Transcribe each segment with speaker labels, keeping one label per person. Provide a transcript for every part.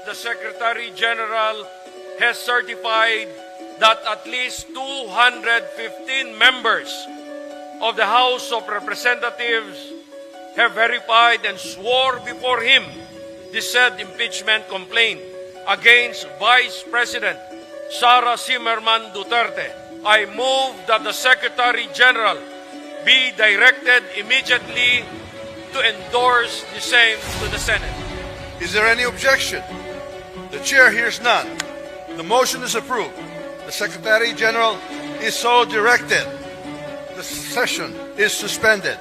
Speaker 1: the Secretary General has certified that at least 215 members of the House of Representatives have verified and swore before him the said impeachment complaint against Vice President Sara Zimmerman Duterte. I move that the Secretary General be directed immediately to endorse the same to the Senate.
Speaker 2: Is there any objection? The chair hears none. The motion is approved. The Secretary General is so directed. The session is suspended.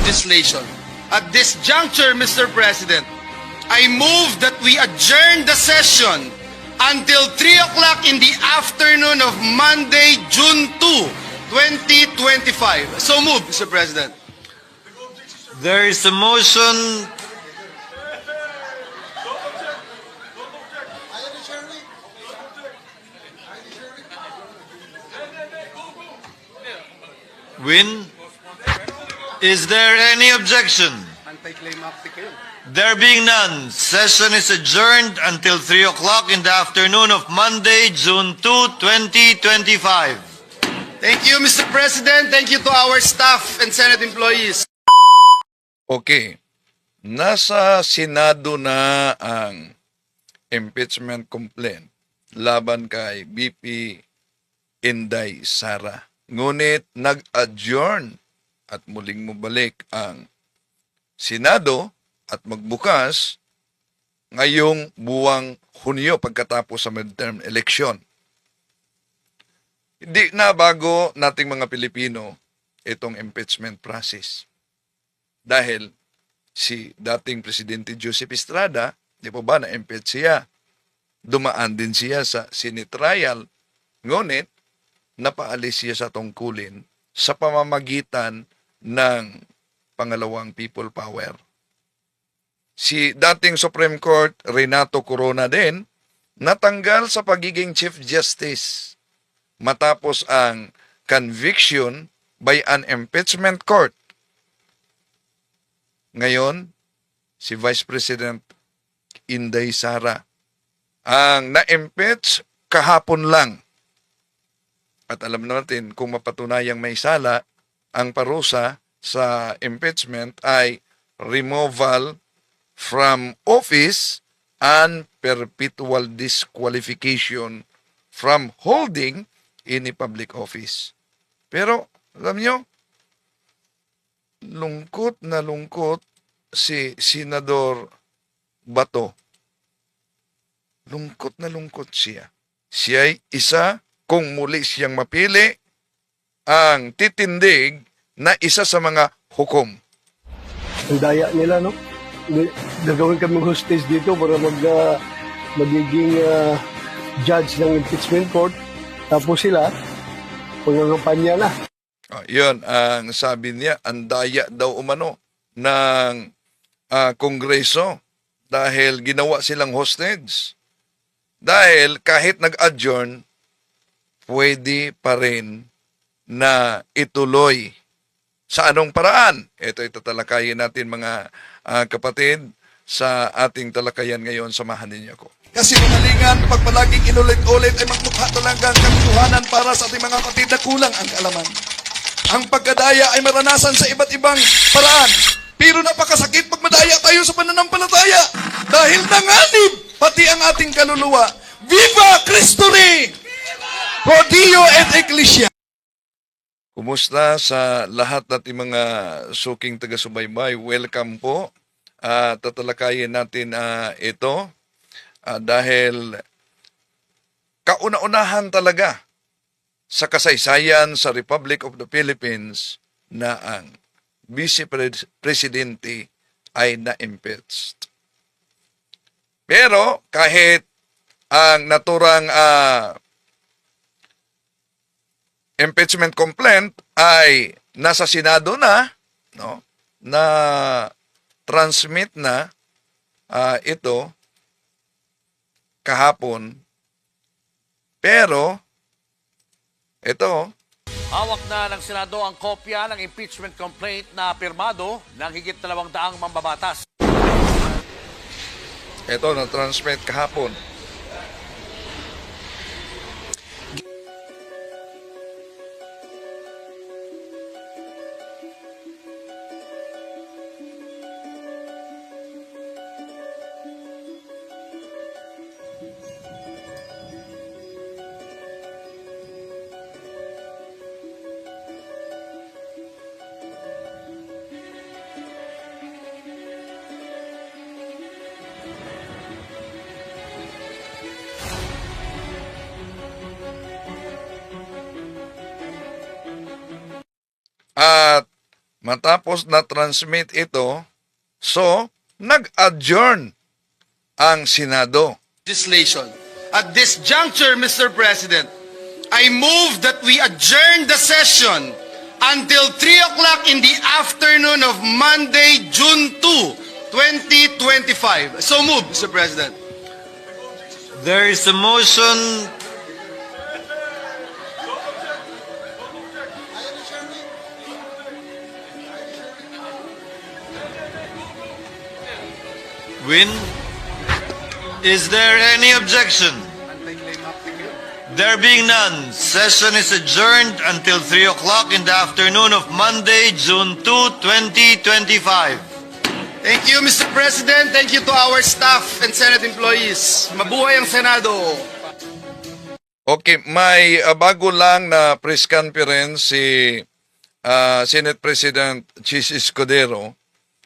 Speaker 3: Legislation. At this juncture, Mr. President, I move that we adjourn the session until 3 o'clock in the afternoon of Monday, June 2, 2025. So move, Mr. President.
Speaker 4: There is a motion. Win. Is there any objection? There being none, session is adjourned until 3 o'clock in the afternoon of Monday, June 2, 2025.
Speaker 3: Thank you, Mr. President. Thank you to our staff and Senate employees.
Speaker 2: Okay. Nasa Senado na ang impeachment complaint laban kay VP Inday Sara. Ngunit nag-adjourn at muling mabalik ang Senado at magbukas ngayong buwang Hunyo pagkatapos sa midterm election. Hindi na bago nating mga Pilipino itong impeachment process. Dahil si dating Presidente Joseph Estrada, di po ba na-impeach siya? Dumaan din siya sa Senate trial, ngunit napaalis siya sa tungkulin sa pamamagitan ng pangalawang people power. Si dating Supreme Court Renato Corona din natanggal sa pagiging Chief Justice matapos ang conviction by an impeachment court. Ngayon, si Vice President Inday Sara ang na-impeach kahapon lang. At alam natin kung mapatunayang may sala, ang parusa sa impeachment ay removal from office and perpetual disqualification from holding any public office. Pero, alam nyo, lungkot na lungkot si Senador Bato. Lungkot na lungkot siya. Siya ay isa, kung muli siyang mapili, ang titindig na isa sa mga hukom.
Speaker 5: Ang daya nila, no? Gagawin kami hostage dito para magiging judge ng impeachment court. Tapos sila, pangangapanya na.
Speaker 2: Yun, ang sabi niya, ang daya daw umano ng Kongreso dahil ginawa silang hostage. Dahil kahit nag-adjourn, pwede pa rin na ituloy. Sa anong paraan? Ito tatalakayin natin mga kapatid sa ating talakayan ngayon. Samahan ninyo ako. Kasi pingalingan, pag palaging inulit-ulit ay magmukha talaga ang katotohanan para sa ating mga kapatid na kulang ang kaalaman. Ang pagkadaya ay maranasan sa iba't ibang paraan. Pero napakasakit pag madaya tayo sa pananampalataya. Dahil nanganib pati ang ating kaluluwa. Viva Cristo Rey! Pro Dio et Ecclesia! Kumusta sa lahat nating mga suking taga-subaybay? Welcome po. Tatalakayin natin ito dahil kauna-unahan talaga sa kasaysayan sa Republic of the Philippines na ang Vice Presidente ay na-impeached. Pero kahit ang naturang impeachment complaint ay nasa Senado na, no? na transmit na ito kahapon. Pero, ito,
Speaker 6: Hawak na ng Senado ang kopya ng impeachment complaint na pirmado ng higit 200 mambabatas.
Speaker 2: ito na-transmit kahapon. At matapos na-transmit ito, so nag-adjourn ang Senado.
Speaker 3: Legislation. At this juncture, Mr. President, I move that we adjourn the session until 3 o'clock in the afternoon of Monday, June 2, 2025. So move, Mr. President.
Speaker 4: There is a motion. Win. Is there any objection? There being none, session is adjourned until 3 o'clock in the afternoon of Monday, June 2, 2025.
Speaker 3: Thank you, Mr. President. Thank you to our staff and Senate employees. Mabuhay ang Senado.
Speaker 2: Okay, may bago lang na press conference si Senate President Chis Escudero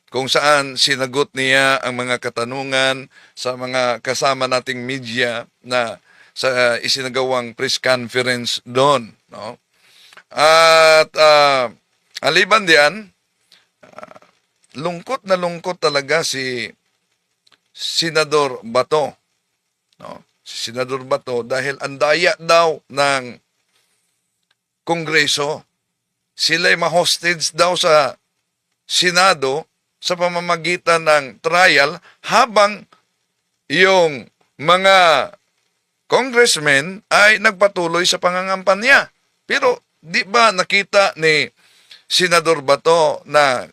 Speaker 2: kung saan sinagot niya ang mga katanungan sa mga kasama nating media na sa isinagawang press conference doon, no? At aliban diyan, lungkot talaga si Senador Bato, no? Si Senador Bato dahil ang daya daw ng Kongreso. Sila'y ma-hostage daw sa Senado sa pamamagitan ng trial habang yung mga congressmen ay nagpatuloy sa pangangampanya. Pero di ba nakita ni Senador Bato na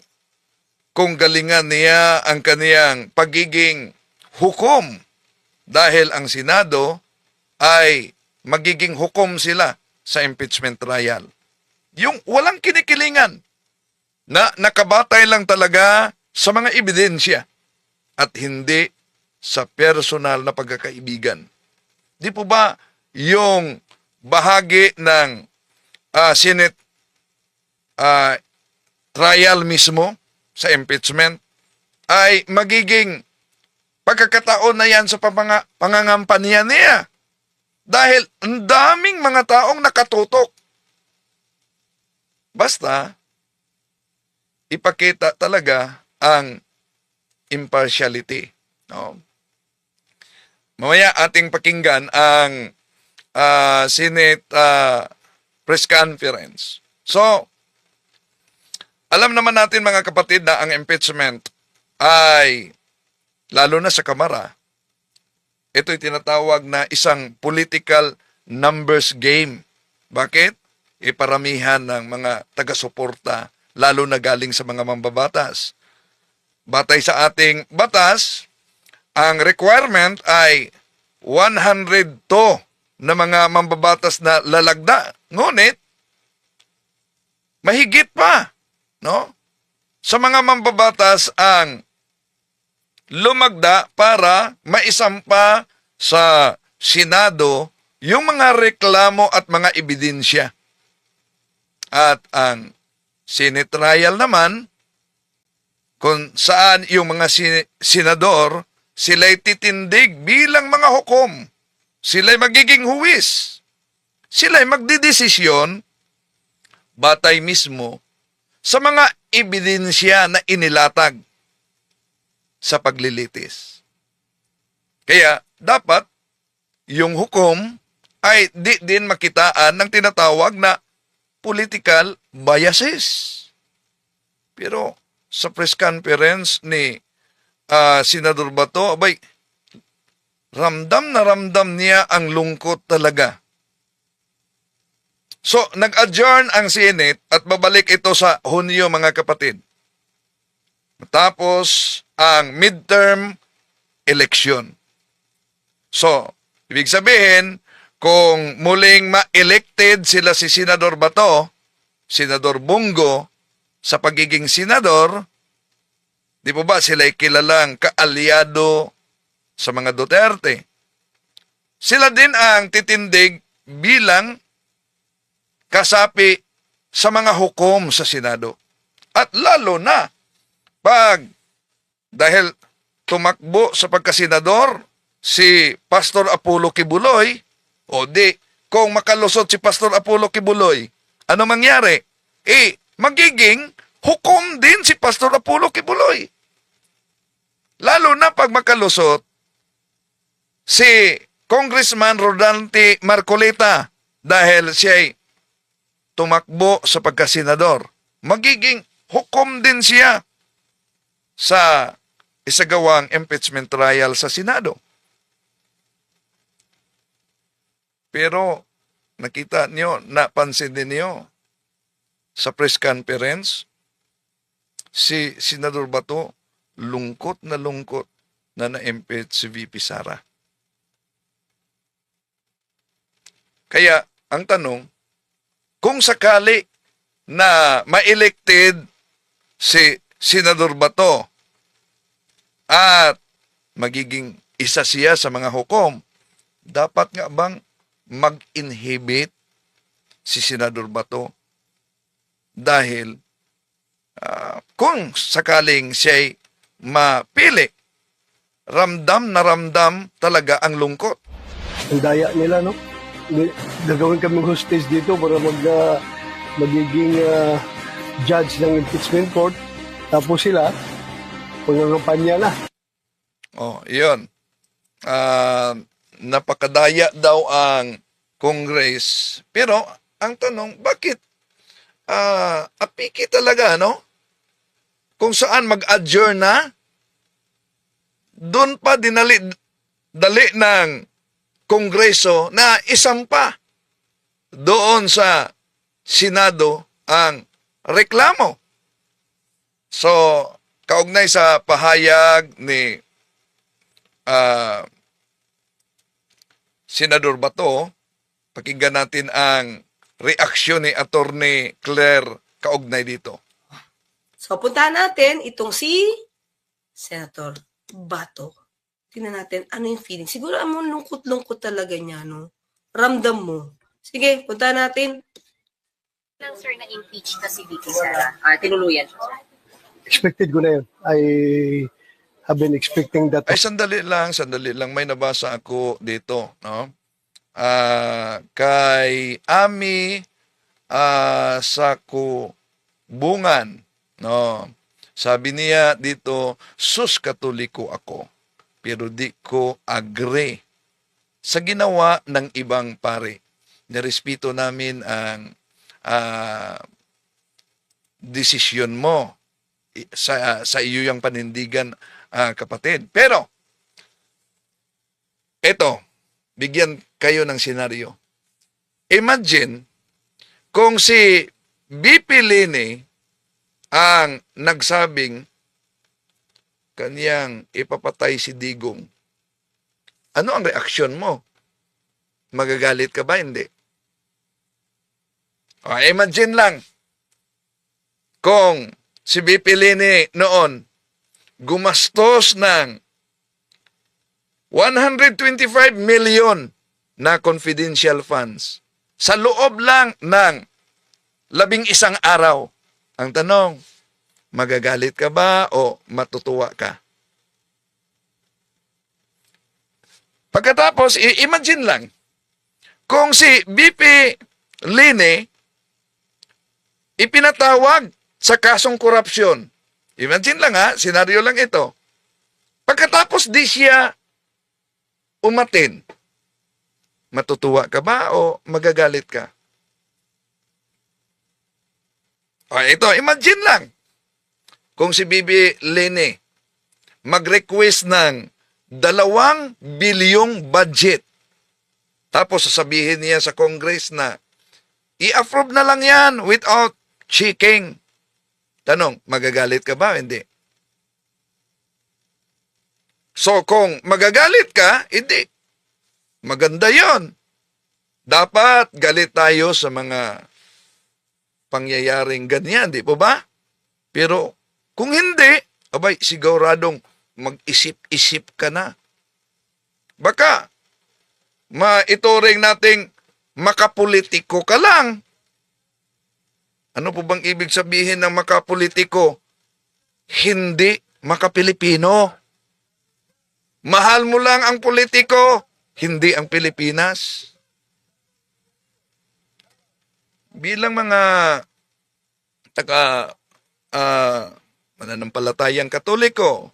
Speaker 2: kung galingan niya ang kaniyang pagiging hukom dahil ang Senado ay magiging hukom sila sa impeachment trial. Yung walang kinikilingan na nakabatay lang talaga sa mga ebidensya at hindi sa personal na pagkakaibigan. Di po ba yung bahagi ng Senate trial mismo sa impeachment ay magiging pagkakataon na yan sa pangangampanya niya? Dahil ang daming mga taong nakatutok. Basta, ipakita talaga ang impartiality. No? Mamaya ating pakinggan ang Senate press conference. So, alam naman natin mga kapatid na ang impeachment ay, lalo na sa Kamara, ito'y tinatawag na isang political numbers game. Bakit? Iparamihan ng mga taga-suporta, lalo na galing sa mga mambabatas. Batay sa ating batas, ang requirement ay 102 na mga mambabatas na lalagda. Ngunit, mahigit pa, no? Sa mga mambabatas ang lumagda para maisampa sa Senado yung mga reklamo at mga ebidensya. At ang Senate trial naman, kung saan yung mga senador, sila'y titindig bilang mga hukom. Sila'y magiging huwis. Sila'y magdidesisyon batay mismo sa mga ebidensya na inilatag sa paglilitis. Kaya dapat yung hukom ay di din makitaan ng tinatawag na political biases. Pero sa press conference ni Senador Bato, abay, ramdam na ramdam niya ang lungkot talaga. So, nag-adjourn ang Senate at babalik ito sa Hunyo, mga kapatid. Tapos ang midterm election. So, ibig sabihin, kung muling ma-elected sila si Senador Bato, Senador Bungo, sa pagiging senador, di po ba sila'y kilalang kaalyado sa mga Duterte? Sila din ang titindig bilang kasapi sa mga hukom sa Senado. At lalo na, dahil tumakbo sa pagkasenador si Pastor Apollo Kibuloy, o di, kung makalusot si Pastor Apollo Kibuloy, ano mangyari? Magiging hukom din si Pastor Apollo Kibuloy. Lalo na pag makalusot si Congressman Rodante Marcoleta dahil siya'y tumakbo sa pagkasenador. Magiging hukom din siya sa isagawang impeachment trial sa Senado. Pero nakita niyo, napansin din niyo sa press conference, si Senador Bato lungkot na na-impeach si VP Sara. Kaya ang tanong, kung sakali na ma-elected si Senador Bato at magiging isa siya sa mga hukom, dapat nga bang mag-inhibit si Senador Bato? Dahil kung sakaling siya'y mapili, ramdam na ramdam talaga ang lungkot.
Speaker 5: Ang daya nila, no? Gagawin kaming hostage dito para magiging judge ng impeachment court. Tapos sila, pangangampanya na.
Speaker 2: Oh, iyon. Napakadaya daw ang Congress. Pero, ang tanong, bakit apiki talaga, no? Kung saan mag-adjourn na, doon pa dali ng Kongreso na isampa doon sa Senado ang reklamo. So, kaugnay sa pahayag ni Senador Bato, pakinggan natin ang reaksyon ni Attorney Claire kaugnay dito.
Speaker 7: So, puntahan natin itong si Senator Bato. Tingnan natin ano yung feeling. Siguro lungkot-lungkot talaga niya, no? Ramdam mo. Sige, puntahan natin.
Speaker 8: Lang, sir, na-impeach na si VP Sara. Tinuluyan siya, sir.
Speaker 5: Expected ko na yun. I have been expecting that.
Speaker 2: Ay, sandali lang. May nabasa ako dito, no? Kay Ami Saku Bungan, no? Sabi niya dito, sus katoliko ako, pero di ko agree sa ginawa ng ibang pare. Nirespeto namin ang desisyon mo sa iyo yung panindigan, kapatid. Pero, eto, bigyan kayo ng senaryo. Imagine kung si BP Lini ang nagsabing kaniyang ipapatay si Digong. Ano ang reaksyon mo? Magagalit ka ba? Hindi. Imagine lang kung si BP Lini noon gumastos ng 125 million na confidential funds sa loob lang ng 11 araw. Ang tanong, magagalit ka ba o matutuwa ka? Pagkatapos, imagine lang, kung si BP Lini ipinatawag sa kasong korupsyon. Imagine lang senaryo lang ito. Pagkatapos di siya umatin, matutuwa ka ba o magagalit ka? Ito, imagine lang. kung si Bibi Lene mag-request ng 2 bilyong budget, tapos sasabihin niya sa Congress na i-approve na lang yan without checking. Tanong, magagalit ka ba? Hindi. So kung magagalit ka, hindi. Maganda yon. Dapat galit tayo sa mga pangyayaring ganyan, di po ba? Pero kung hindi, abay, siguradong mag-isip-isip ka na. Baka maituring nating makapolitiko ka lang. Ano po bang ibig sabihin ng makapolitiko? Hindi makapilipino. Mahal mo lang ang politiko, hindi ang Pilipinas. Bilang mga mananampalatayang Katoliko,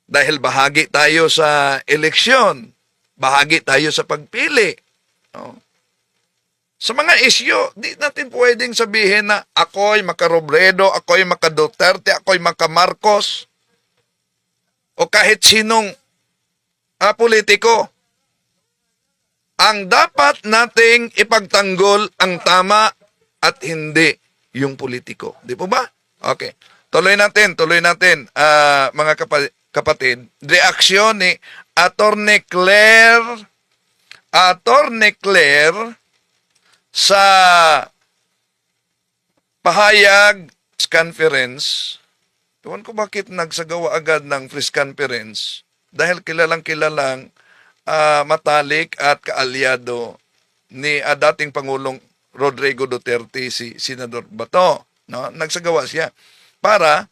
Speaker 2: dahil bahagi tayo sa eleksyon, bahagi tayo sa pagpili. No? Sa mga isyu, di natin pwedeng sabihin na ako'y makarobredo, ako'y makaduterte, ako'y makamarcos, o kahit sinong politiko. Ang dapat nating ipagtanggol ang tama at hindi yung politiko. Di po ba? Okay. Tuloy natin, mga kapatid. Reaksyon ni Attorney Claire sa pahayag conference. Tuwan ko bakit nagsagawa agad ng press conference dahil kilalang matalik at kaalyado ni dating Pangulong Rodrigo Duterte, si Senador Bato. No? Nagsagawa siya para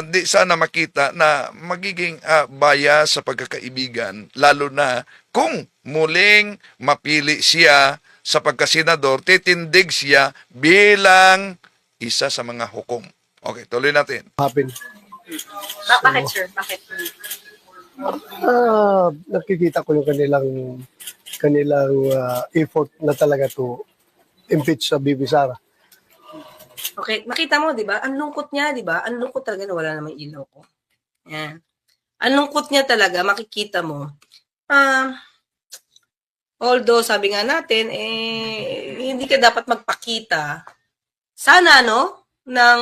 Speaker 2: di sana makita na magiging bias sa pagkakaibigan, lalo na kung muling mapili siya sa pagkasenador, titindig siya bilang isa sa mga hukom. Okay, tuloy natin.
Speaker 5: Happen.
Speaker 8: Bakit, sir? Bakit?
Speaker 5: Nakikita ko yung kanilang effort na talaga to impeach sa Bibi Sara.
Speaker 7: Okay, makita mo, di ba? Ang lungkot niya, di ba? Ang lungkot talaga na wala namang ilaw ko. Yan. Ang lungkot niya talaga, makikita mo. Although, sabi nga natin, hindi ka dapat magpakita sana, ng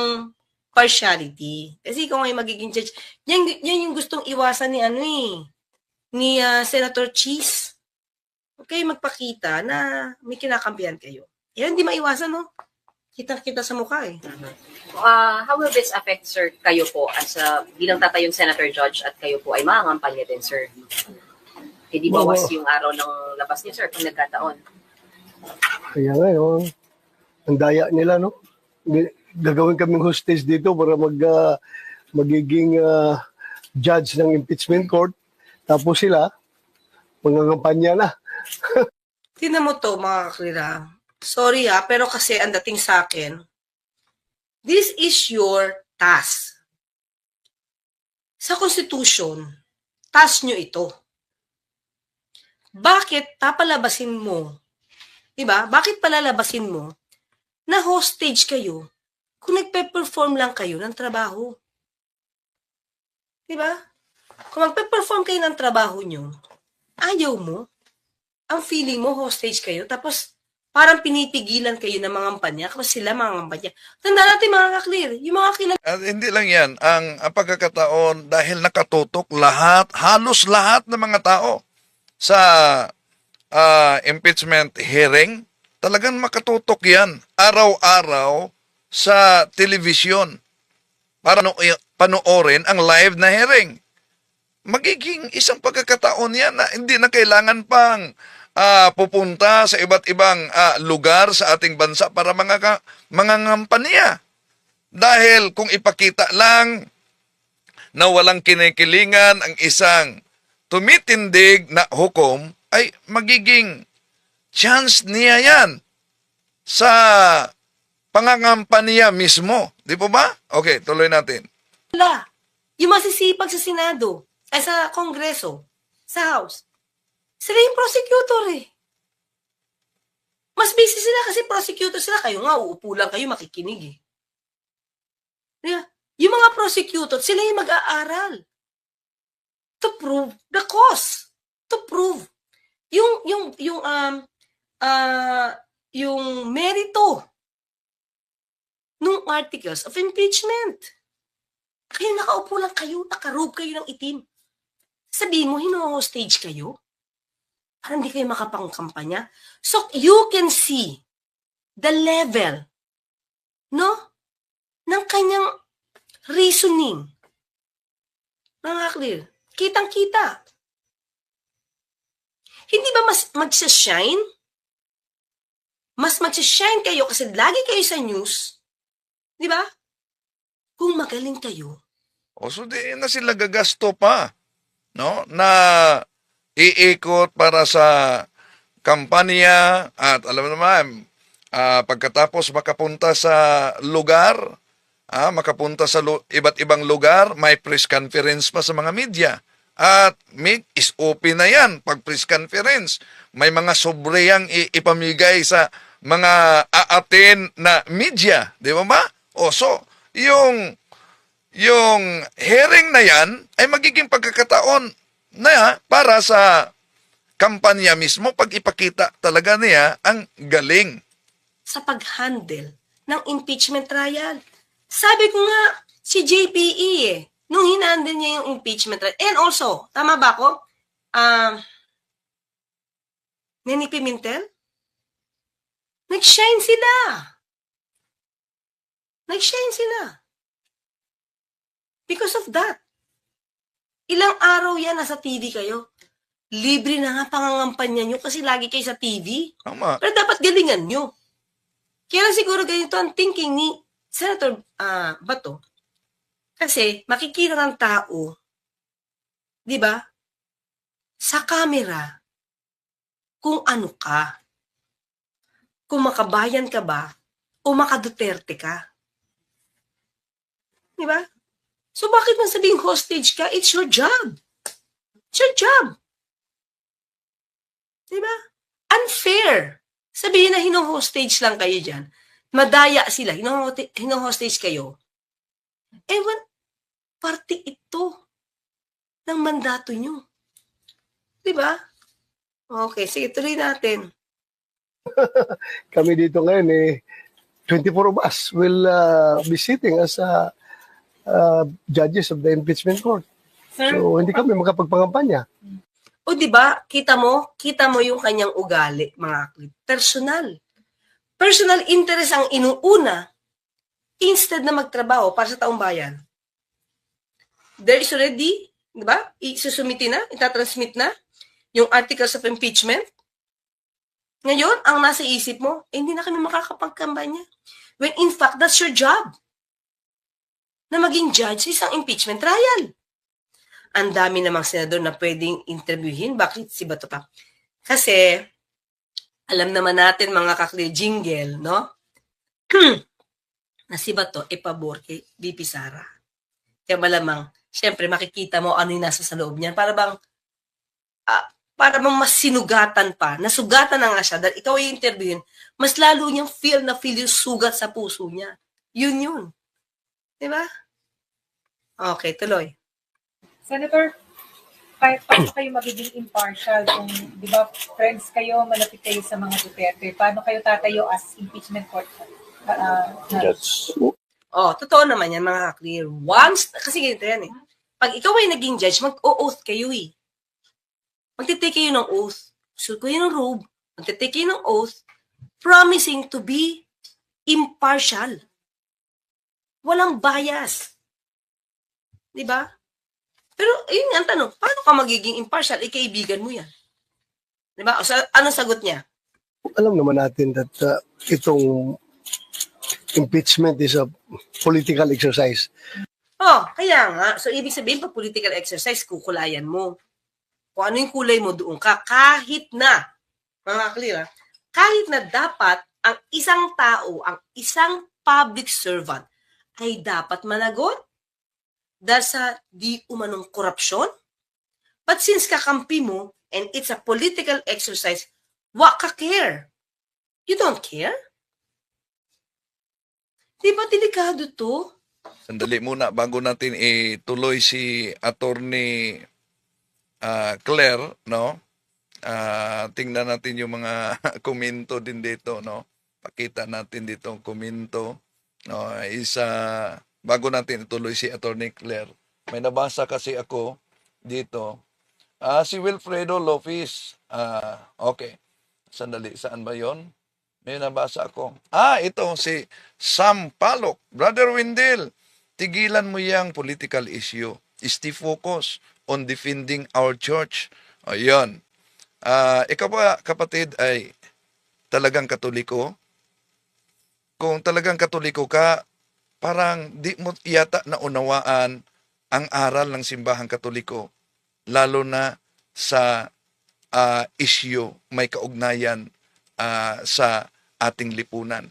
Speaker 7: partiality. Kasi kung ay magiging judge, yan yung gustong iwasan ni Senator Cheese. Okay, magpakita na may kinakampihan kayo. Yan, hindi maiwasan, Kita-kita sa mukha,
Speaker 8: How will this affect, sir, kayo po as bilang tatayong Senator Judge at kayo po ay mangangampanya din, sir? Hindi bawas yung araw ng labas niyo, sir, kung nagkataon.
Speaker 5: Kaya nga, ang daya nila, gagawin kaming hostage dito para magiging judge ng impeachment court. Tapos sila, mangangampanya na.
Speaker 7: Tingnan mo to, mga kaklira. Sorry pero kasi ang dating sa akin, this is your task. Sa Constitution, task nyo ito. Bakit papalabasin mo? Diba? Bakit palalabasin mo na hostage kayo kung nagpe-perform lang kayo ng trabaho? Diba? Kung magpe-perform kayo ng trabaho nyo, ayaw mo, ang feeling mo hostage kayo, tapos parang pinipigilan kayo ng mga kampanya kasi sila mga kampanya. Tanda natin mga kaklir, yung mga
Speaker 2: At hindi lang yan, ang pagkakataon dahil nakatutok halos lahat ng mga tao sa impeachment hearing, talagang makatutok yan araw-araw sa television para panoorin ang live na hearing. Magiging isang pagkakataon yan na hindi na kailangan pang pupunta sa iba't ibang lugar sa ating bansa para mga ngampanya. Dahil kung ipakita lang na walang kinikilingan ang isang tumitindig na hukom, ay magiging chance niya yan sa pangangampanya mismo. Di po ba? Okay, tuloy natin.
Speaker 7: yung masisipag sa Senado, ay sa Kongreso, sa House, sila yung prosecutor Mas busy sila kasi prosecutor sila. Kayo nga, uupo lang kayo, makikinig Diba? prosecutor, sila yung mag-aaral. To prove the cause. To prove. Yung merito nung articles of impeachment. Kayo nakaupo lang kayo, nakarobe kayo ng itim. Sabihin mo, hino-hostage kayo? Para hindi kayo makapangkampanya? So, you can see the level, no? Ng kanyang reasoning. Mga clear. Kitang-kita. Hindi ba mas magsashine? Mas magsashine kayo kasi lagi kayo sa news. Di ba? Kung magaling kayo.
Speaker 2: O so di na sila gagasto pa, no? Na iikot para sa kampanya at alam mo naman, pagkatapos makapunta sa lugar, makapunta sa iba't ibang lugar, may press conference pa sa mga media. At is open na yan pag press conference. May mga sobre yang ipamigay sa mga aaten na media. Di ba ba? O so, yung hearing na yan ay magiging pagkakataon na para sa kampanya mismo pag ipakita talaga niya ang galing.
Speaker 7: Sa pag-handle ng impeachment trial. Sabi ko nga, si JPE nung hinandle niya yung impeachment trial. And also, tama ba ako? Neni Pimentel? Nag-shine sila. Nag-shine sila. Because of that. Ilang araw yan nasa TV kayo. Libre na nga pangangampanya nyo kasi lagi kayo sa TV.
Speaker 2: Tama.
Speaker 7: Pero dapat galingan nyo. Kaya siguro ganito ang thinking ni Senator Bato. Kasi makikita ng tao, di ba, sa camera, kung ano ka. Kung makabayan ka ba, o makaduterte ka. Di ba? So bakit man sabing hostage ka? It's your job. It's your job. Di ba? Unfair. Sabihin na hino-hostage lang kayo dyan. Madaya sila. Hino-hostage kayo. Ewan, parte ito ng mandato nyo. Di ba? Okay, sige, tuloy natin.
Speaker 5: Kami dito ngayon, 24 of us will be sitting as judges of the impeachment court. So, hindi kami makapagpangampanya.
Speaker 7: O di ba, kita mo yung kanyang ugali, mga aklit. Personal. Personal interest ang inuuna instead na magtrabaho para sa taong bayan. There is already, di ba, isusumiti na, itatransmit na yung articles of impeachment. Ngayon, ang nasa isip mo, hindi na kami makakapagkampanya. When in fact, that's your job. Na maging judge sa isang impeachment trial. Ang dami namang senador na pwedeng interviewin. Bakit si Bato pa? Kasi, alam naman natin mga kakli jingle, no? Na si Bato ay pabor kay VP Sara. Kaya malamang, syempre makikita mo ano yung nasa sa loob niyan. Para bang mas sinugatan pa. Nasugatan na nga siya. Dahil ikaw ay interviewin, mas lalo niyang feel yung sugat sa puso niya. Yun. Diba? Okay, tuloy.
Speaker 9: Senator, paano kayo magiging impartial kung, di ba, friends kayo, malapit kayo sa mga Duterte? Paano kayo tatayo as impeachment court?
Speaker 7: Totoo naman yan, mga clear. Once, kasi ganito yan Pag ikaw ay naging judge, mag-o-oath kayo Magtitake kayo ng oath. Suot kayo ng robe. Magtitake kayo ng oath, promising to be impartial. Walang bias. Diba? Pero, yun ang tanong, paano ka magiging impartial? Kaibigan mo yan. Diba? O, anong sagot niya?
Speaker 5: Alam naman natin that itong impeachment is a political exercise.
Speaker 7: Kaya nga. So, ibig sabihin, pag political exercise, kukulayan mo. Kung ano yung kulay mo, doon ka. Kahit na, mga clear, kahit na dapat ang isang tao, ang isang public servant, ay dapat managot dahil sa di umanong korupsyon. But since kakampi mo, and it's a political exercise, wag ka care. You don't care? Di ba delikado to?
Speaker 2: Sandali muna bago natin ituloy si Attorney Claire, no? Tingnan natin yung mga komento din dito, no? Pakita natin dito ang komento, no? Bago natin ituloy si Attorney Claire. May nabasa kasi ako dito. Si Wilfredo Lopez. Okay. Sandali, saan ba yon? May nabasa ako. Ito si Sam Palok. Brother Wendell, tigilan mo yung political issue. Stay focus on defending our church. Ayun. Ikaw ba, kapatid, ay talagang Katoliko? Kung talagang Katoliko ka, parang di mo yata naunawaan ang aral ng simbahang Katoliko, lalo na sa issue may kaugnayan sa ating lipunan.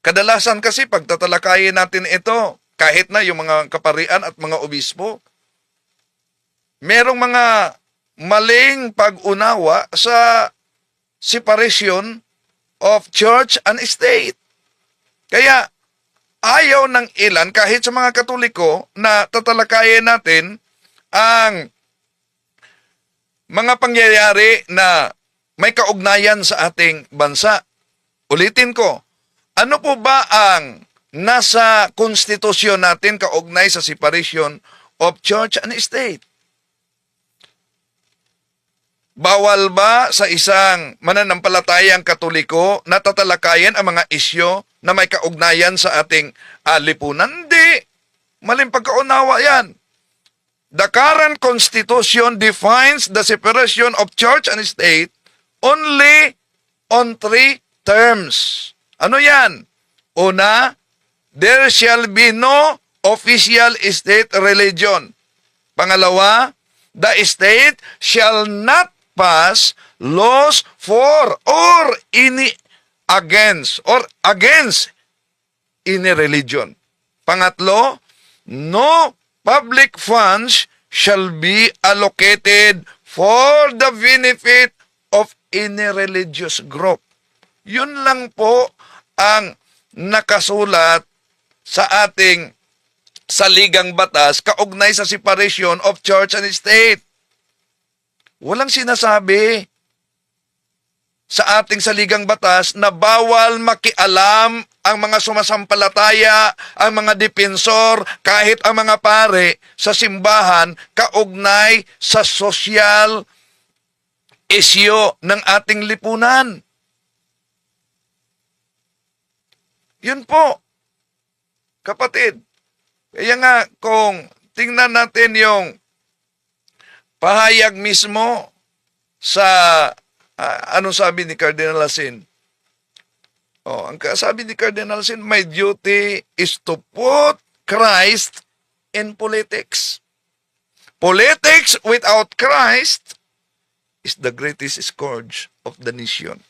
Speaker 2: Kadalasan kasi pagtatalakayin natin ito, kahit na yung mga kaparian at mga obispo, merong mga maling pag-unawa sa separation of church and state. Kaya ayaw ng ilan kahit sa mga Katoliko na tatalakayin natin ang mga pangyayari na may kaugnayan sa ating bansa. Ulitin ko, ano po ba ang nasa konstitusyon natin kaugnay sa separation of church and state? Bawal ba sa isang mananampalatayang Katoliko na tatalakayin ang mga isyo na may kaugnayan sa ating lipunan? Hindi. Maling pagkaunawa yan. The current constitution defines the separation of church and state only on 3 terms. Ano yan? Una, there shall be no official state religion. Pangalawa, the state shall not pass laws for or against any religion. Pangatlo, no public funds shall be allocated for the benefit of any religious group. Yun lang po ang nakasulat sa ating saligang batas kaugnay sa separation of church and state. Walang sinasabi sa ating saligang batas na bawal makialam ang mga sumasampalataya, ang mga depensor, kahit ang mga pare sa simbahan kaugnay sa social issue ng ating lipunan. Yun po, kapatid. Kaya nga, kung tingnan natin yung pahayag mismo sa anong sabi ni Cardinal Lasin? Ang sabi ni Cardinal Lasin, my duty is to put Christ in politics. Politics without Christ is the greatest scourge of the nation.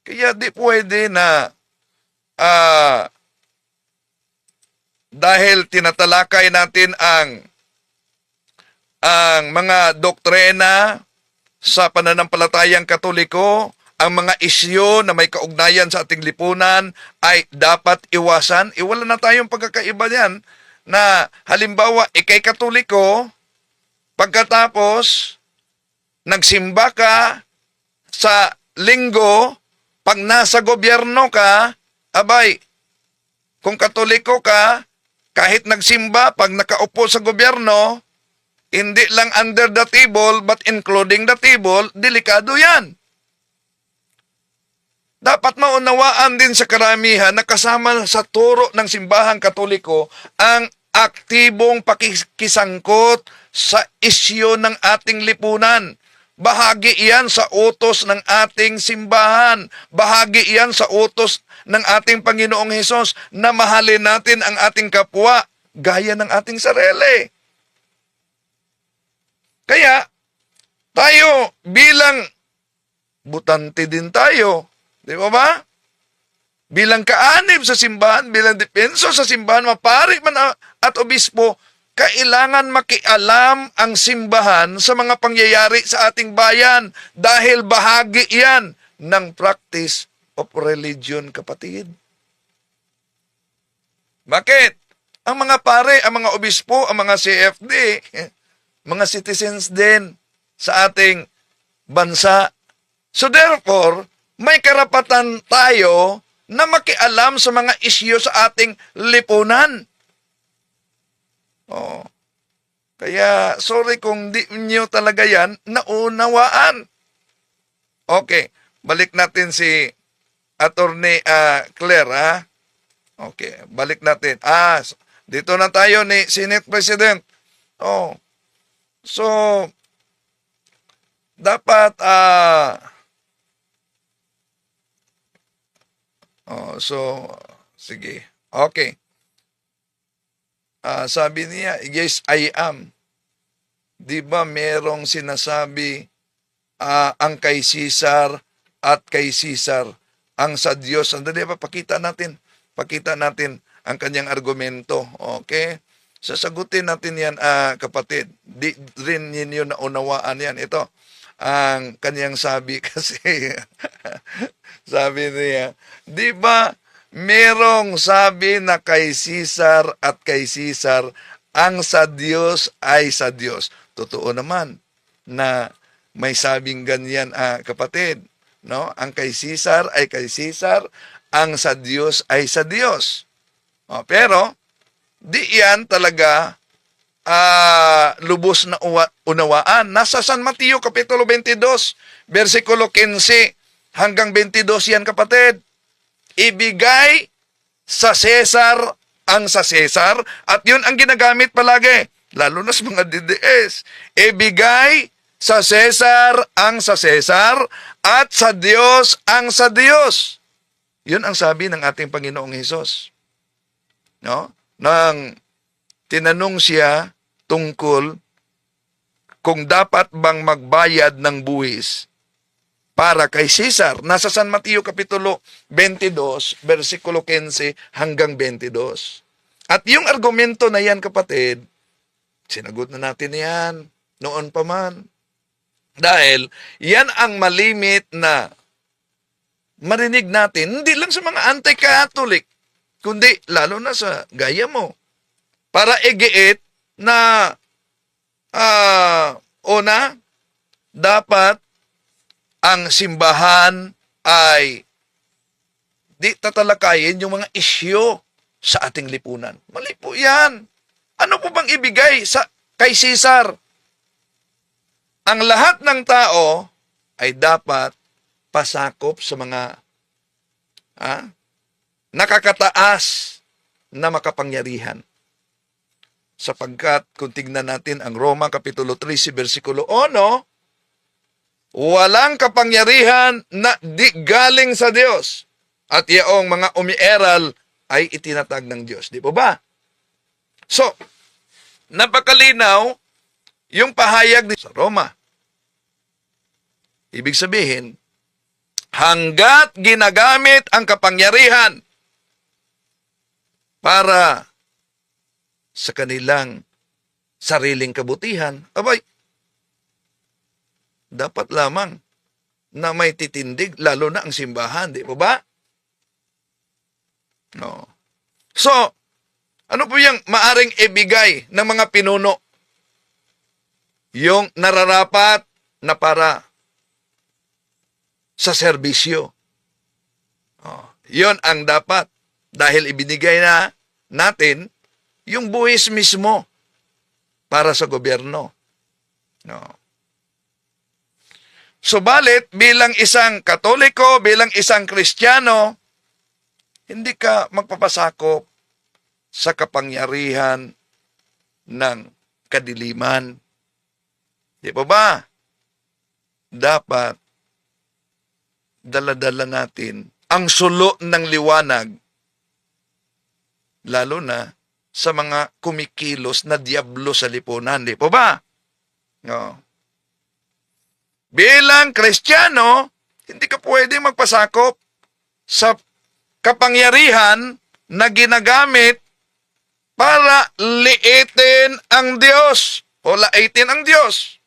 Speaker 2: Kaya di pwede na dahil tinatalakay natin ang mga doktrina sa pananampalatayang Katoliko, ang mga isyu na may kaugnayan sa ating lipunan ay dapat iwasan. Wala na tayong pagkakaiba yan na halimbawa, ikay Katoliko, pagkatapos nagsimba ka sa linggo, pag nasa gobyerno ka, abay, kung Katoliko ka, kahit nagsimba, pag nakaupo sa gobyerno, hindi lang under the table, but including the table, delikado yan. Dapat maunawaan din sa karamihan na kasama sa turo ng simbahang Katoliko ang aktibong pakikisangkot sa isyu ng ating lipunan. Bahagi iyan sa utos ng ating simbahan. Bahagi iyan sa utos ng ating Panginoong Hesus na mahalin natin ang ating kapwa gaya ng ating sarili. Kaya, tayo bilang butante din tayo. Di ba ba? Bilang kaanib sa simbahan, bilang depenso sa simbahan, mapari man at obispo, kailangan makialam ang simbahan sa mga pangyayari sa ating bayan dahil bahagi yan ng practice of religion, kapatid. Bakit? Ang mga pare, ang mga obispo, ang mga CFD, mga citizens din sa ating bansa. So therefore, may karapatan tayo na makialam sa mga isyu sa ating lipunan. Oh. Kaya, sorry kung di nyo talaga yan naunawaan. Okay, balik natin si Attorney Claire, ha? Okay, balik natin. Dito na tayo ni Senate President. Oh. So, dapat, sige. Okay. Sabi niya, yes, I am. Di ba merong sinasabi, ang kay Caesar at kay Caesar, ang sa Diyos. Andali ba, pakita natin ang kanyang argumento. Okay? Sasagutin natin yan, kapatid. Di rin ninyo na unawaan yan. Ito, ang kanyang sabi kasi, sabi niya, di ba merong sabi na kay Caesar at kay Caesar, ang sa Diyos ay sa Diyos. Totoo naman na may sabing ganyan, kapatid. No? Ang kay Caesar ay kay Caesar, ang sa Diyos ay sa Diyos. Pero, di yan talaga lubos na unawaan. Nasa San Mateo, Kapitulo 22, versikulo 15 hanggang 22 yan, kapatid. Ibigay sa Cesar ang sa Cesar, at yun ang ginagamit palagi, lalo na sa mga DDS. Ibigay sa Cesar ang sa Cesar, at sa Diyos ang sa Diyos. Yun ang sabi ng ating Panginoong Hesus. No? Nang tinanong siya tungkol kung dapat bang magbayad ng buwis para kay Caesar. Nasa San Mateo Kapitulo 22, versikulo 15 hanggang 22. At yung argumento na yan, kapatid, sinagot na natin yan noon pa man. Dahil yan ang malimit na marinig natin, hindi lang sa mga anti-Catholic, kundi lalo na sa gaya mo. Para igiit na una, dapat ang simbahan ay di tatalakayin yung mga isyu sa ating lipunan. Mali po yan. Ano po bang ibigay kay Caesar? Ang lahat ng tao ay dapat pasakop sa mga nakakataas na makapangyarihan. Sapagkat kung tignan natin ang Roma Kapitulo 13, versikulo 1, walang kapangyarihan na di galing sa Diyos. At yaong mga umieral ay itinatag ng Diyos. Di po ba? So, napakalinaw yung pahayag sa Roma. Ibig sabihin, hanggat ginagamit ang kapangyarihan para sa kanilang sariling kabutihan, abay, dapat lamang na may titindig, lalo na ang simbahan, di po ba? No. So, ano po yung maaring ibigay ng mga pinuno? Yung nararapat na para sa serbisyo. Yon ang dapat. Dahil ibinigay na natin yung buwis mismo para sa gobyerno. No. Subalit, bilang isang Katoliko, bilang isang Kristiyano, hindi ka magpapasakop sa kapangyarihan ng kadiliman. Di ba ba? Dapat dala-dala natin ang sulo ng liwanag, lalo na sa mga kumikilos na diablo sa lipunan. Di ba ba? No. Bilang Kristiyano, hindi ka pwede magpasakop sa kapangyarihan na ginagamit para liitin ang Diyos o laitin ang Diyos.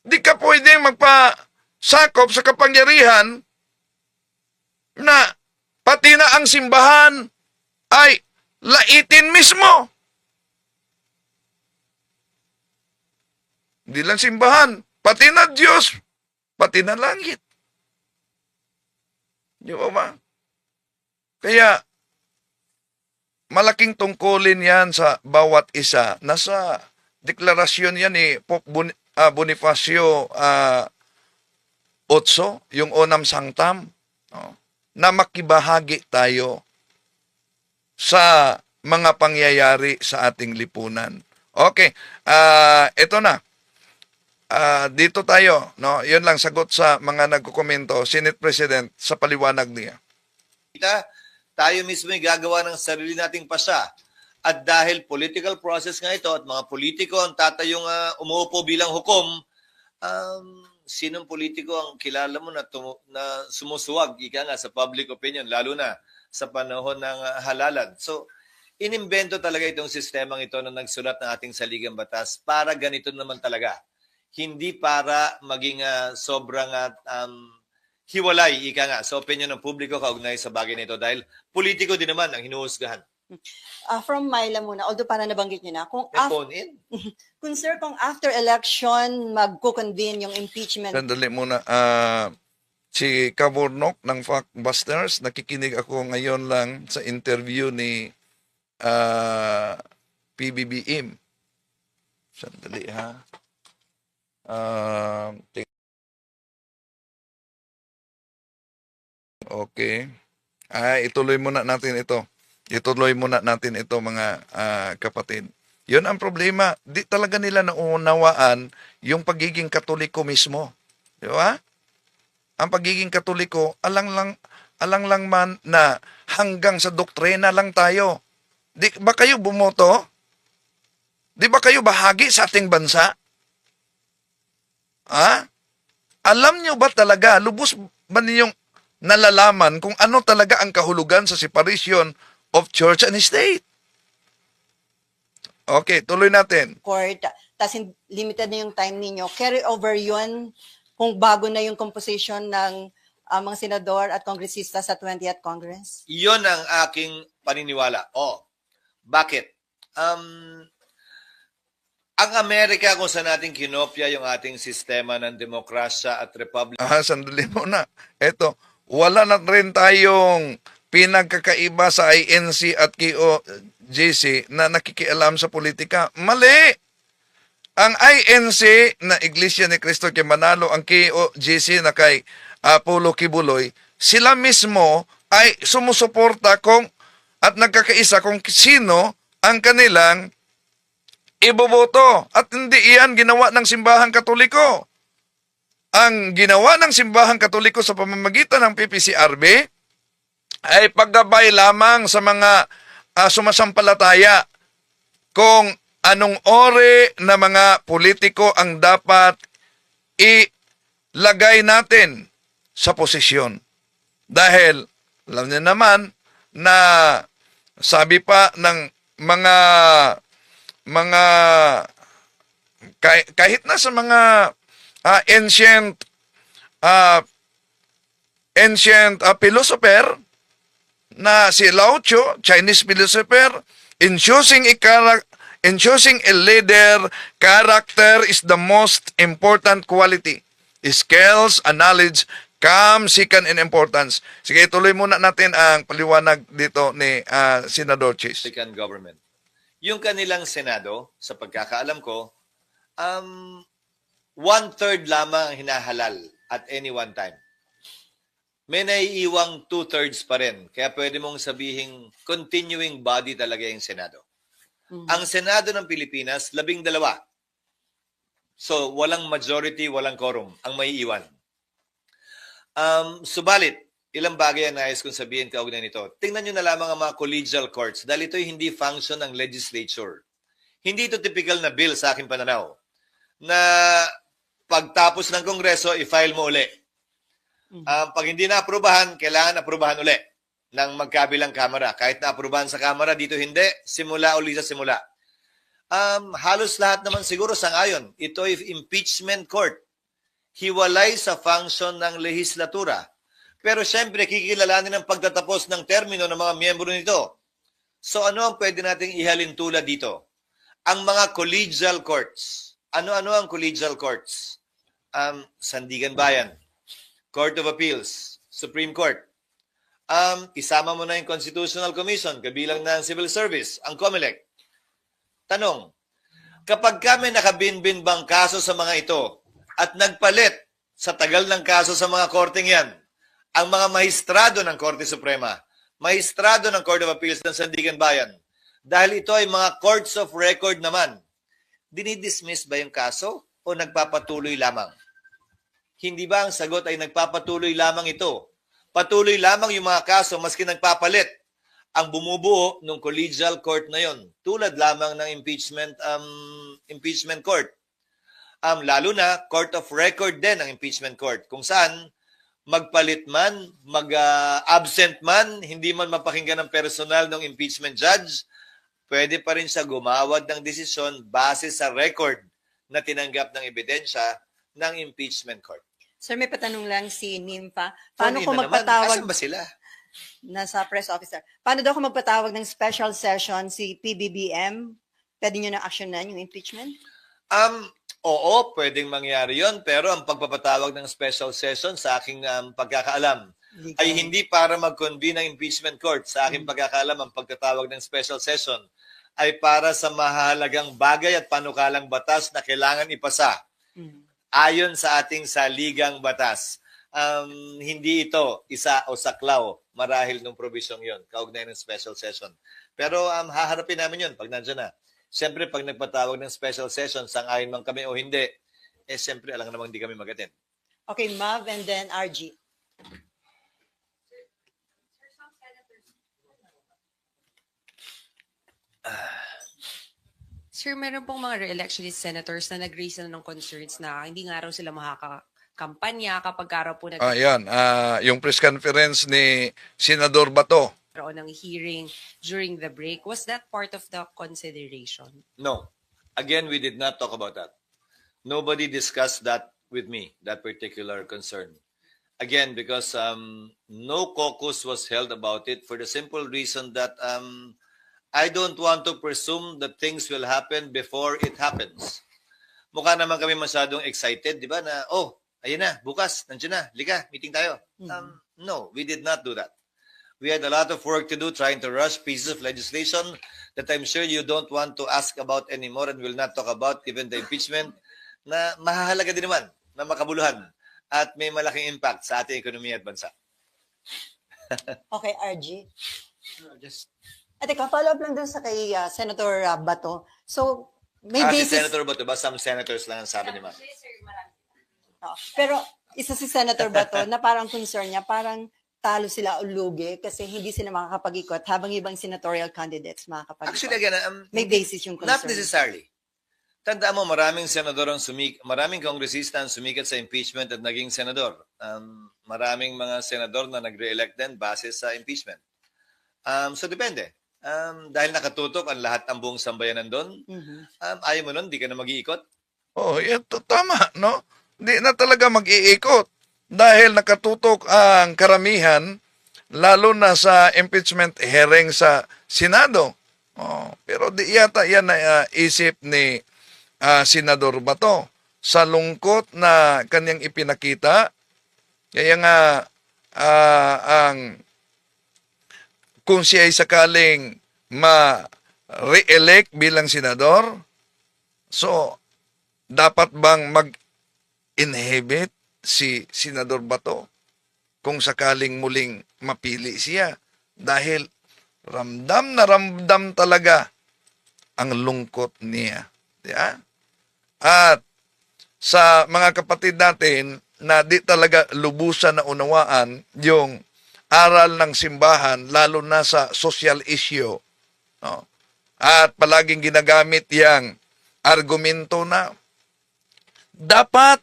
Speaker 2: Hindi ka pwede magpasakop sa kapangyarihan na pati pati na ang simbahan ay laitin mismo. Hindi lang simbahan, pati na Diyos, pati na langit. Di ba? Kaya, malaking tungkulin yan sa bawat isa. Nasa deklarasyon yan ni Pope Bonifacio VIII, yung unam sanctam, no? Na makibahagi tayo sa mga pangyayari sa ating lipunan. Okay, ito na. Dito tayo, no? Yun lang sagot sa mga nagkokomento, Senate President, sa paliwanag niya.
Speaker 4: Tayo mismo ay gagawa ng sarili nating pasya. At dahil political process nga ito at mga politiko ang tatayong umuupo bilang hukom, sinong politiko ang kilala mo na sumusuwag, ika nga, sa public opinion, lalo na sa panahon ng halalan. So, inimbento talaga itong sistemang ito na nagsulat ng ating saligang batas para ganito naman talaga. Hindi para maging sobrang hiwalay, ika nga, sa opinion ng publiko kaugnay sa bagay nito dahil politiko din naman ang hinuhusgahan.
Speaker 10: From Myla muna, although para nabanggit nyo na, kung,
Speaker 4: Phone in.
Speaker 10: kung sir, kung after election, magko-convene yung impeachment.
Speaker 2: Sandali muna. Si Kaburnok ng Factbusters, nakikinig ako ngayon lang sa interview ni PBBM. Sandali ha. Okay. Ituloy muna natin ito. Ituloy muna natin ito mga kapatid. Yun ang problema. Di talaga nila naunawaan yung pagiging Katoliko mismo. Di ba? Ang pagiging Katoliko, alang lang man na hanggang sa doktrina lang tayo. Di ba kayo bumoto? Di ba kayo bahagi sa ating bansa? Alam nyo ba talaga, lubos ba ninyong nalalaman kung ano talaga ang kahulugan sa separation of church and state? Okay, tuloy natin.
Speaker 10: Court, tas limited na yung time ninyo. Carry over yun kung bago na yung composition ng mga senador at kongresista sa 20th Congress?
Speaker 4: Iyon ang aking paniniwala. Bakit? Ang Amerika kung saan natin kinopya yung ating sistema ng demokrasya at republic.
Speaker 2: Sandali muna. Eto, wala na rin tayong pinagkakaiba sa INC at KOJC na nakikialam sa politika. Mali! Ang INC na Iglesia ni Cristo kay Manalo, ang KOJC na kay Apollo Kibuloy, sila mismo ay sumusuporta at nagkakaisa kung sino ang kanilang iboboto. At hindi iyan ginawa ng simbahang Katoliko. Ang ginawa ng simbahang Katoliko sa pamamagitan ng PPCRB ay paggabay lamang sa mga sumasampalataya kung anong ori na mga politiko ang dapat ilagay natin sa posisyon. Dahil, alam niyo naman na sabi pa ng mga kahit na sa mga ancient philosopher na si Lao Tzu, Chinese philosopher, in choosing a leader, character is the most important quality. Skills and knowledge come second in importance. Sige, tuloy muna natin ang paliwanag dito ni Senador Chis.
Speaker 4: Mexican government. Yung kanilang Senado, sa pagkakaalam ko, 1/3 lamang ang hinahalal at any one time. May naiiwang 2/3 pa rin. Kaya pwede mong sabihin, continuing body talaga yung Senado. Ang Senado ng Pilipinas, 12. So, walang majority, walang quorum ang maiiwan. Subalit, ilang bagay ang nais kong sabihin kaugnay nito. Tingnan nyo na lamang ang mga collegial courts dahil ito'y hindi function ng legislature. Hindi ito typical na bill sa aking pananaw na pagtapos ng Kongreso, i-file mo uli. Pag hindi na-aprubahan, kailangan aprubahan uli ng magkabilang kamara. Kahit na-aprubahan sa kamara, dito hindi, simula uli sa simula. Halos lahat naman siguro sang-ayon. Ito ay impeachment court. Hiwalay sa function ng lehislatura. Pero syempre, kikilalanin ang pagtatapos ng termino ng mga miyembro nito. So ano ang pwede nating ihalin tulad dito? Ang mga collegial courts. Ano-ano ang collegial courts? Sandigan Bayan, Court of Appeals, Supreme Court. Isama mo na yung Constitutional Commission, kabilang na ang Civil Service, ang COMELEC. Tanong, kapag kami nakabinbin bang kaso sa mga ito at nagpalit sa tagal ng kaso sa mga korteng yan, ang mga mahistrado ng Korte Suprema, mahistrado ng Court of Appeals ng Sandigan Bayan, dahil ito ay mga courts of record naman, dinidismiss ba yung kaso o nagpapatuloy lamang? Hindi ba ang sagot ay nagpapatuloy lamang ito? Patuloy lamang yung mga kaso maski nagpapalit ang bumubuo ng collegial court na yon, tulad lamang ng impeachment court. Lalo na court of record din ang impeachment court, kung saan magpalit man, mag-absent man, hindi man mapakinggan ng personal ng impeachment judge, pwede pa rin siya gumawad ng desisyon base sa record na tinanggap ng ebidensya ng impeachment court.
Speaker 10: Sir, may patanong lang si Nimpa.
Speaker 4: Paano
Speaker 10: Paano kung
Speaker 4: naman?
Speaker 10: magpatawag,
Speaker 4: Asan ba sila?
Speaker 10: nasa press officer, paano daw kung magpatawag ng special session si PBBM? Pwede nyo na actionan yung impeachment?
Speaker 4: Oo, pwedeng mangyari yon, pero ang pagpapatawag ng special session sa aking pagkakaalam ay hindi para mag-convene ng impeachment court. Sa aking pagkakaalam, ang pagtatawag ng special session ay para sa mahalagang bagay at panukalang batas na kailangan ipasa ayon sa ating saligang batas. Hindi ito isa o saklaw marahil ng probisyong yon, kaugnay ng special session. Pero haharapin namin yon pag nandiyan na. Siyempre, pag nagpatawag ng special session, sang-ayon man kami o hindi, siyempre, alam namang hindi kami mag-attend.
Speaker 10: Okay, Mav and then RG.
Speaker 11: Sir, meron pong mga re-electionist senators na nag-raise na ng concerns na hindi nga raw sila makakampanya kapag araw po
Speaker 2: Ayan, yung press conference ni Senador Bato.
Speaker 11: ng hearing during the break. Was that part of the consideration?
Speaker 4: No. Again, we did not talk about that. Nobody discussed that with me, that particular concern. Again, because no caucus was held about it for the simple reason that I don't want to presume that things will happen before it happens. Mukha naman kami masyadong excited, di ba, na, ayun na, bukas, nandiyan na, lika, meeting tayo. No, we did not do that. We had a lot of work to do trying to rush pieces of legislation that I'm sure you don't want to ask about anymore and will not talk about, given the impeachment, na mahalaga din naman, na makabuluhan, at may malaking impact sa ating ekonomiya at bansa.
Speaker 10: Okay, RG. At ikaw, follow-up lang dun sa kay Senator Bato. So, may
Speaker 4: Si
Speaker 10: basis...
Speaker 4: Senator Bato ba? Some senators lang ang sabi ni Ma'am.
Speaker 10: Pero isa si Senator Bato na parang concern niya, parang talo sila o lugi kasi hindi sila makakapag-ikot habang ibang senatorial candidates makakapag-ikot.
Speaker 4: Actually, again,
Speaker 10: may basis yung concern.
Speaker 4: not necessarily. Tandaan mo, maraming senador maraming kongresista ang sumikat sa impeachment at naging senador. Maraming mga senador na nag-re-elect din base sa impeachment. So, depende. Dahil nakatutok ang lahat ang buong sambayanan doon, ayaw mo nun, di ka na mag-iikot.
Speaker 2: Tama, no? Hindi na talaga mag-iikot. Dahil nakatutok ang karamihan, lalo na sa impeachment hearing sa Senado. Pero di yata yan na isip ni Senador Bato. Sa lungkot na kanyang ipinakita, kaya nga kung siya ay sakaling ma-re-elect bilang senador, so dapat bang mag-inhibit si Senador Bato kung sakaling muling mapili siya? Dahil ramdam na ramdam talaga ang lungkot niya. Diba? At sa mga kapatid natin na di talaga lubusan na unawaan yung aral ng simbahan, lalo na sa social issue. No? At palaging ginagamit yang argumento na dapat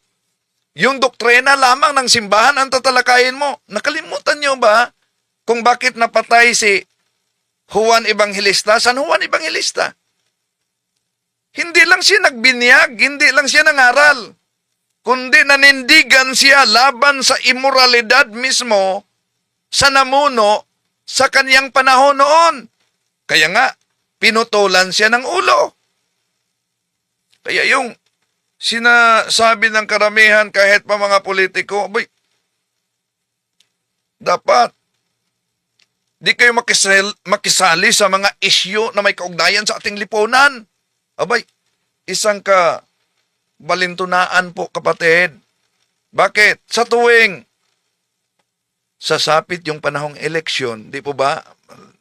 Speaker 2: yung doktrina lamang ng simbahan ang tatalakayin mo. Nakalimutan niyo ba kung bakit napatay si Juan Evangelista? San Juan Evangelista? Hindi lang siya nagbinyag, hindi lang siya nangaral, kundi nanindigan siya laban sa immoralidad mismo sa namuno sa kanyang panahon noon. Kaya nga, pinutulan siya ng ulo. Kaya yung sinasabi ng karamihan kahit pa mga politiko, abay, dapat di kayo makisali sa mga isyu na may kaugnayan sa ating lipunan. Abay, isang balintunaan po, kapatid. Bakit? Sa tuwing sasapit yung panahong eleksyon, di po ba,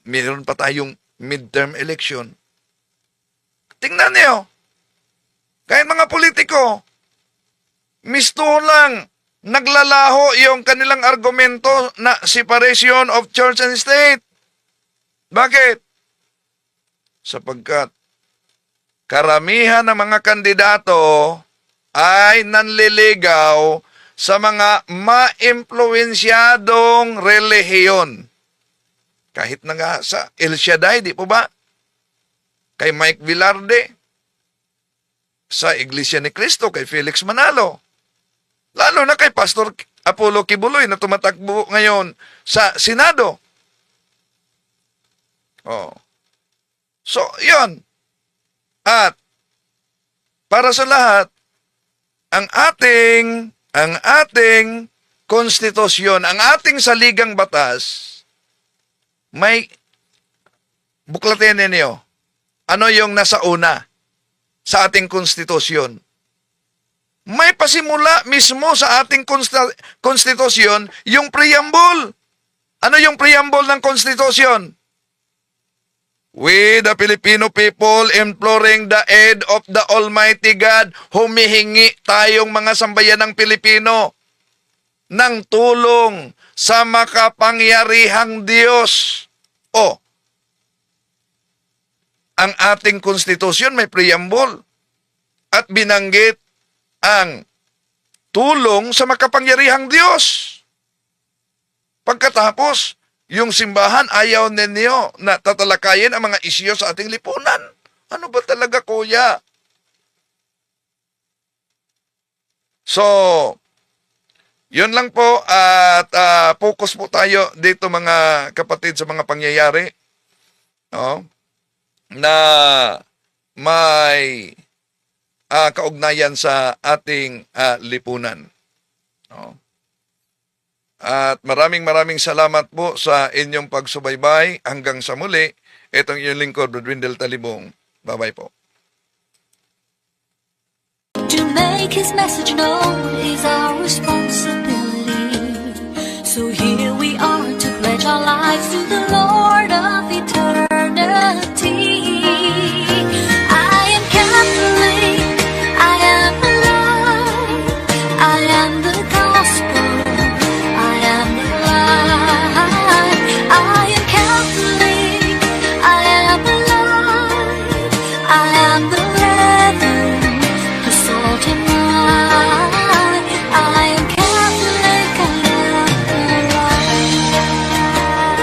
Speaker 2: mayroon pa tayong midterm election. Tingnan niyo, kahit mga politiko, misto lang naglalaho yung kanilang argumento na separation of church and state. Bakit? Sapagkat karamihan ng mga kandidato ay nanliligaw sa mga maimpluwensyadong relihiyon. Kahit na nga sa El Shaddai, di po ba? Kay Mike Villarde, sa Iglesia ni Cristo, kay Felix Manalo. Lalo na kay Pastor Apollo Kibuloy na tumatakbo ngayon sa Senado. Oh. So, yon. At para sa lahat, ang ating konstitusyon, ang ating saligang batas, may buklatin ninyo. Ano yung nasa una sa ating konstitusyon? May pasimula mismo sa ating konstitusyon yung preamble. Ano yung preamble ng konstitusyon? We, the Filipino people, imploring the aid of the Almighty God, humihingi tayong mga sambayanang Pilipino ng tulong sa makapangyarihang Diyos. O, ang ating konstitusyon may preamble at binanggit ang tulong sa makapangyarihang Diyos. Pagkatapos, yung simbahan ayaw ninyo na tatalakayin ang mga isyu sa ating lipunan. Ano ba talaga, kuya? So, yun lang po at focus po tayo dito mga kapatid sa mga pangyayari, no? Na may kaugnayan sa ating lipunan. No? At maraming salamat po sa inyong pagsubaybay. Hanggang sa muli, itong inyong lingkod, Rodwindel Talibong. Bye-bye po.
Speaker 12: To make his message known is our responsibility. So here